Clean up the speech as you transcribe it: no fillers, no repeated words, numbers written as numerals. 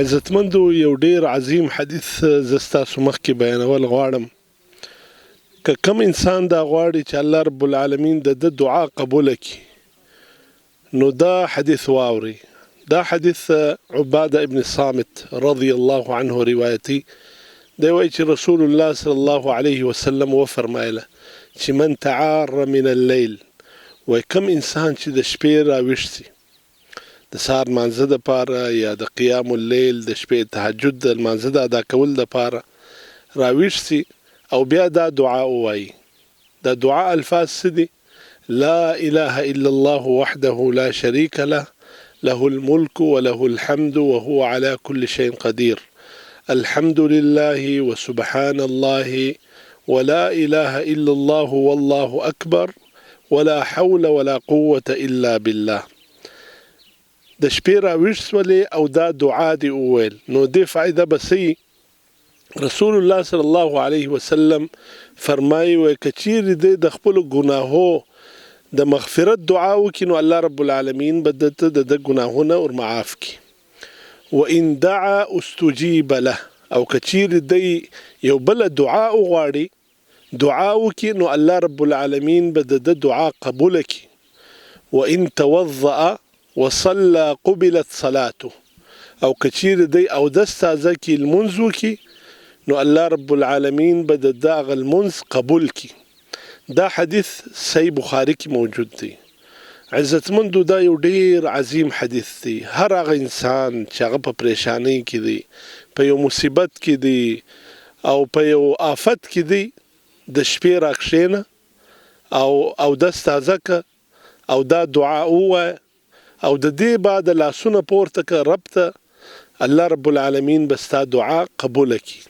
عزتمندو یو ډیر عظیم حدیث زه ستاسو مخکې بیانول غواړم. که کوم انسان دا غواړي چې الله رب العالمین د دعا قبول کړي نو دا حدیث واوري. دا حدیث عباده ابن صامت رضی الله عنه روایتي دی، وایي چې رسول الله صلی الله علیه وسلم وفرمایله چې من تعار من الليل، وایي کوم انسان چې د شپې راویښ سي د سهار لمانځه دپاره یا د قیام اللیل د شپې تهجد د لمانځه د ادا کول دپاره راویښ سي او بیا دا دعا ووایي. دا دعا الفاظ څه دي؟ لا اله الا الله وحده لا شريك له له الملك وله الحمد وهو على كل شيء قدير الحمد لله وسبحان الله ولا اله الا الله والله اكبر ولا حول ولا قوة الا بالله. د شپې راویښ سولې او دا دعا دی وویل نو دې فایده به څه وي؟ رسول الله صلی الله علیه وسلم فرمایي وایي که چیرې دی د خپلو ګناهو د مغفرت دعا وکړي نو الله رب العالمین به دته د ده ګناهونه ورمعاف کړي. وان دعا استجیب له، او که چیرې دی یو بله دعا وغواړي دعا وکړي نو الله رب العالمین به د ده دعا قبوله کړي. وان توضأ وصلى قبلت صلاته، او کچیر دی او دس تازه کی المنز وکي نو الله رب العالمین به د دغه المنز قبول کی. دا حدیث صحیح بخاری کی موجود دی. عزتمندو دا یو ډیر عظیم حدیث دی. هر هغه انسان چې هغه په پریشانی کې دی، په یو مصیبت کې دی او په یو آفت کې دی، د شپې راکښېنه او دس تازه که او دا دعا ووایه او د دې بعد لاسونه پورته که رب ته، الله رب العالمین به ستا دعا قبوله کړي.